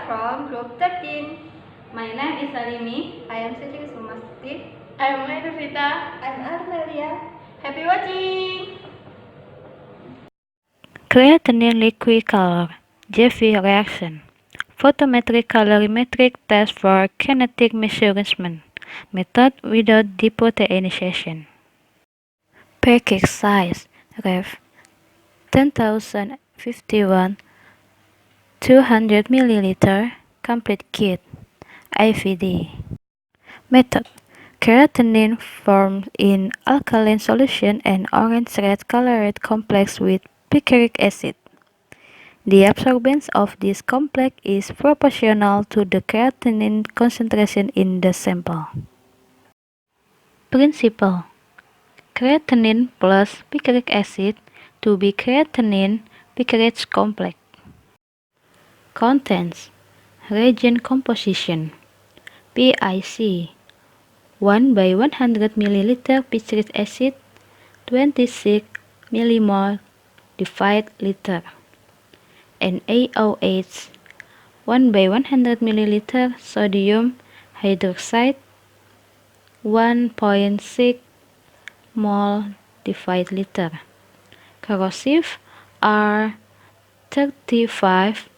from Group 13. My name is Halimi. I am Suci Kusumastuti. I am Nurdita. I'm Armelia. Happy watching! Creatinine Liquicolor JV reaction. Photometric colorimetric test for kinetic measurement method without deproteinization. Package size ref 10,051 200 ml complete kit IVD. Method: creatinine formed in alkaline solution and orange red colored complex with picric acid. The absorbance of this complex is proportional to the creatinine concentration in the sample. Principle: creatinine plus picric acid to be creatinine picric complex. Contents: reagent composition PIC 1 by 100 ml picric acid 26 millimole divided liter. NaOH 1 by 100 ml sodium hydroxide 1.6 mol divided liter. Corrosive R35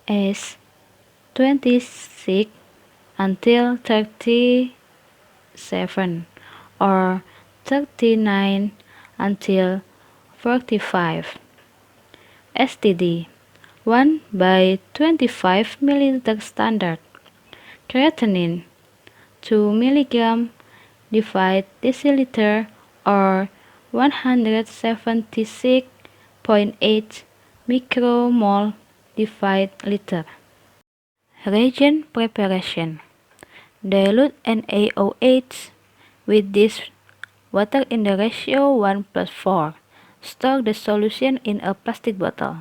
S 26 until 37 or 39 until 45. STD 1 by 25 ml standard. Creatinine 2 mg divided deciliter or 176.8 micromole divided liter. Reagent preparation: dilute NaOH with this water in the ratio 1:4. Store the solution in a plastic bottle.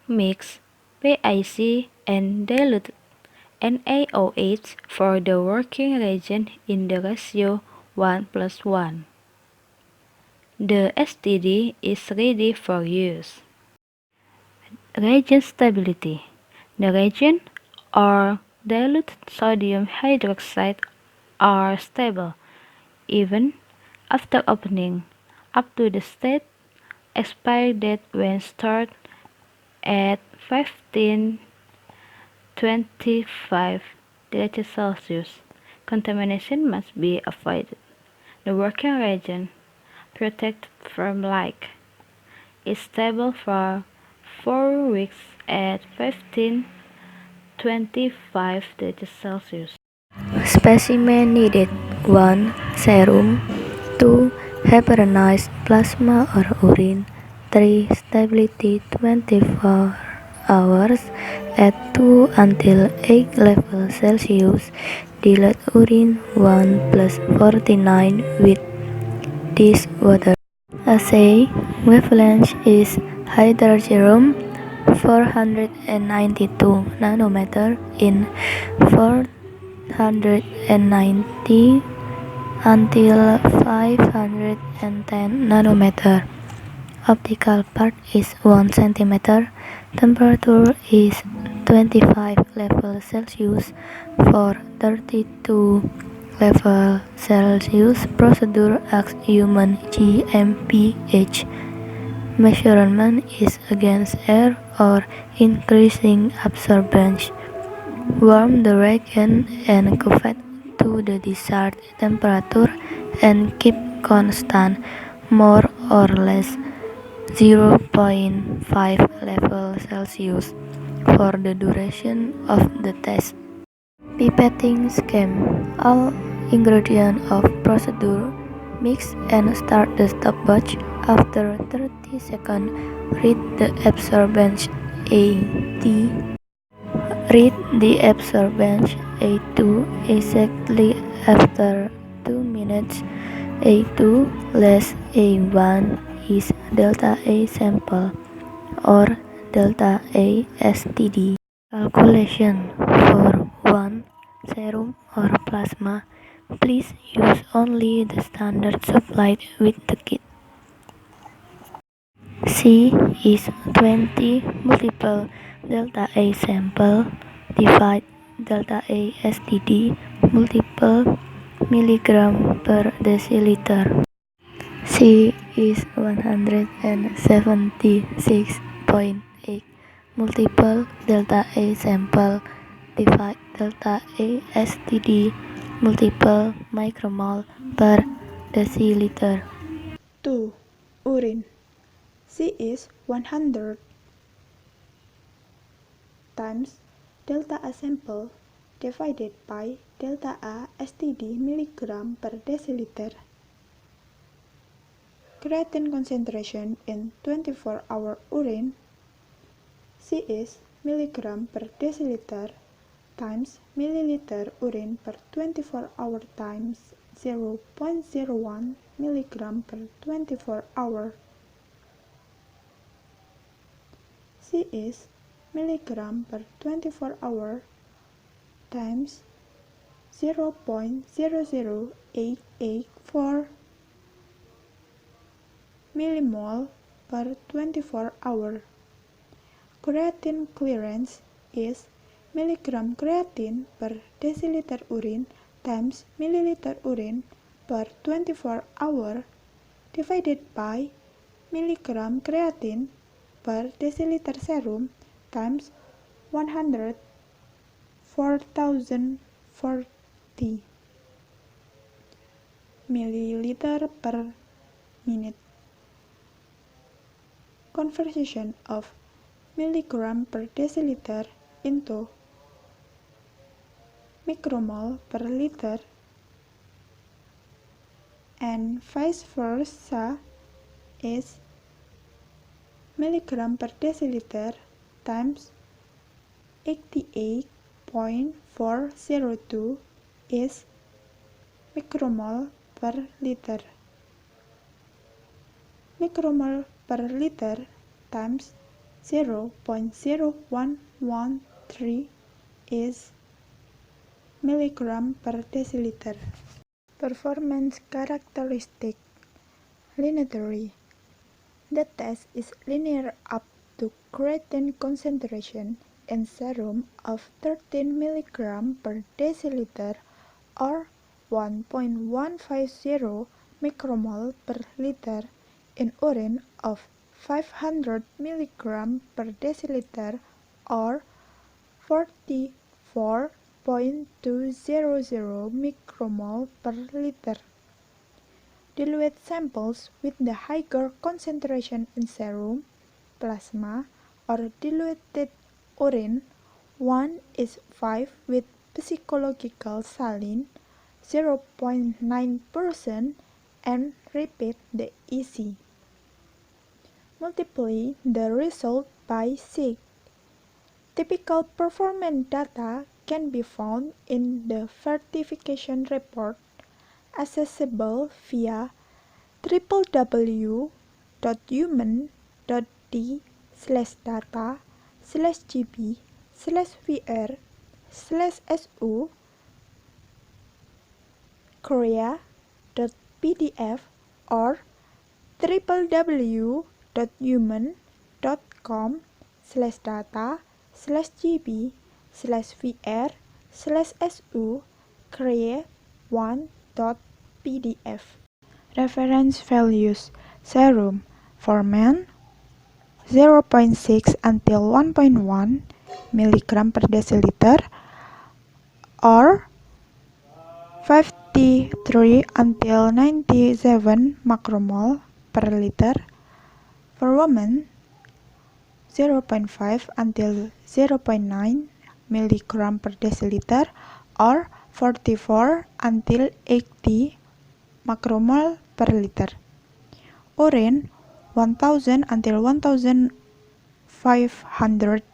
Mix PIC and dilute NaOH for the working reagent in the ratio 1:1. The STD is ready for use. Reagent stability: the reagent or dilute sodium hydroxide are stable even after opening up to the state expiry date when stored at 15-25 degrees Celsius. Contamination must be avoided. The working reagent, protected from light, is stable for 4 weeks at 15-25 degrees Celsius. Specimen needed: 1. Serum, 2. Heparinized plasma or urine, 3. Stability 24 hours at 2 until 8 level Celsius. Dilute urine 1+49 with this water. Assay wavelength is hydrogen 492 nanometer in 490 until 510 nanometer. Optical part is 1 cm. Temperature is 25 level Celsius for 32 level Celsius. Procedure as human GmbH. Measurement is against air or increasing absorbance. Warm the reagent and cool it to the desired temperature and keep constant, more or less 0.5 level Celsius for the duration of the test. Pipetting scheme: all ingredients of procedure. Mix and start the stopwatch after 30 seconds. Read the absorbance AT. Read the absorbance A2 exactly after 2 minutes. A2 less A1 is delta A sample or delta A STD. Calculation: for 1 serum or plasma, please use only the standard supplied with the kit. C is 20 multiple delta A sample divide delta A STD multiple milligram per deciliter. C is 176.8 multiple delta A sample divide delta A STD multiple micromole per deciliter. 2. Urine. C is 100 times delta A sample divided by delta A STD milligram per deciliter. Creatine concentration in 24-hour urine. C is milligram per deciliter times milliliter urine per 24 hour times 0.01 milligram per 24 hour. C is milligram per 24 hour times 0.00884 millimole per 24 hour. Creatine clearance is milligram creatine per deciliter urine times milliliter urine per 24 hour divided by milligram creatine per deciliter serum times 104,040 milliliter per minute. Conversion of milligram per deciliter into micromole per liter and vice versa is milligram per deciliter times 88.402 is micromole per liter. Micromole per liter times 0.0113 is milligram per deciliter. Performance characteristic. Linearity. The test is linear up to creatine concentration in serum of 13 mg per deciliter or 1.150 micromole per liter in urine of 500 mg per deciliter or 44.200 micromole per liter. Dilute samples with the higher concentration in serum, plasma, or diluted urine 1:5 with physiological saline 0.9% and repeat the EC. Multiply the result by 6. Typical performance data can be found in the certification report accessible via www.data/data/gb/vr/su korea.pdf or www.human.com/data/gb/vr/su korea1.pdf. Reference values. Serum for men 0.6 until 1.1 mg per deciliter or 53 until 97 macromole per liter. For women 0.5 until 0.9 mg per deciliter or 44 until 80 macromole per liter. Urine 1000 until 1500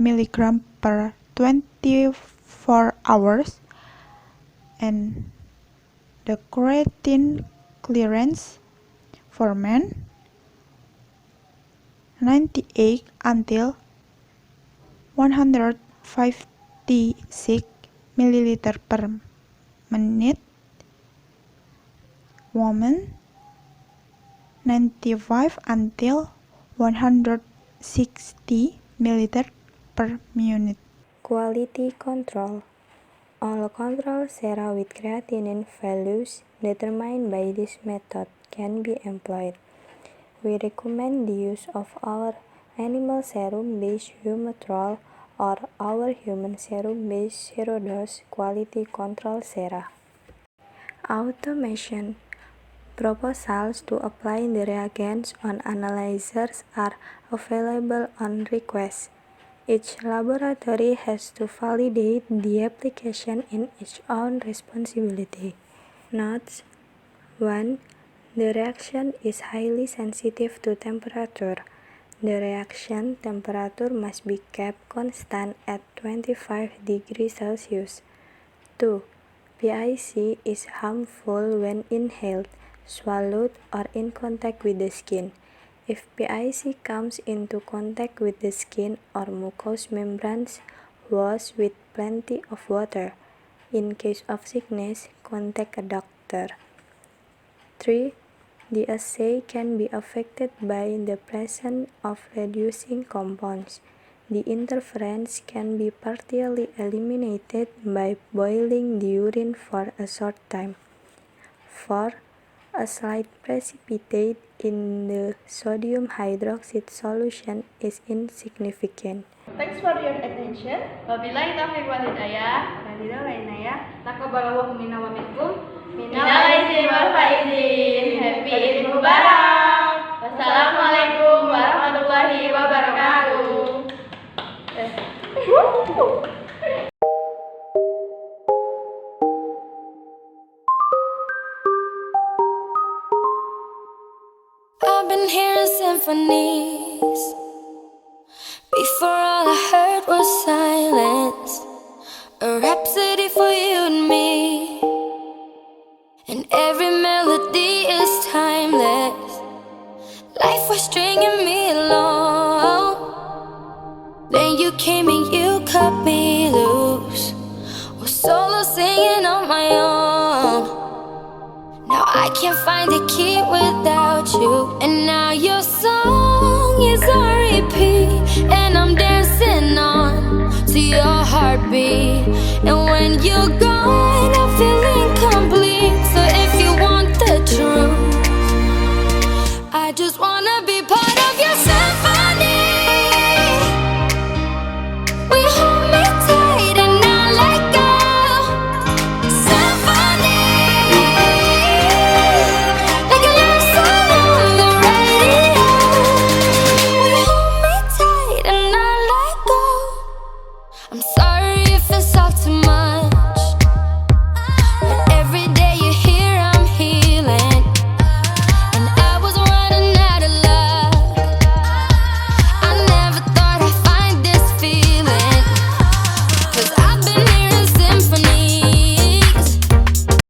mg per 24 hours and the creatine clearance for men 98 until 156 ml per minute. Women 95 until 160 ml per minute. Quality control. All control sera with creatinine values determined by this method can be employed. We recommend the use of our animal serum-based humotrol or our human serum-based zero-dose quality control sera. Automation. Proposals to apply the reagents on analyzers are available on request. Each laboratory has to validate the application in its own responsibility. Notes: 1. The reaction is highly sensitive to temperature. The reaction temperature must be kept constant at 25 degrees Celsius. 2. PIC is harmful when inhaled, swallowed, or in contact with the skin. If PIC comes into contact with the skin or mucous membranes, wash with plenty of water. In case of sickness, contact a doctor. 3. The assay can be affected by the presence of reducing compounds. The interference can be partially eliminated by boiling the urine for a short time. 4. A slight precipitate in the sodium hydroxide solution is insignificant. Thanks for your attention. Wabillahi taufiq wal hidayah. Taqabbalallahu minna wa minkum. Minal aidin wal faizin. Happy Eid Mubarak. Wassalamualaikum warahmatullahi wabarakatuh. I've been hearing symphonies. Before all I heard was silence. A rhapsody for you and me. And every melody is timeless. Life was stringing me along. Then you came and you cut me loose. Was solo singing on my own. Now I can't find the key without you. And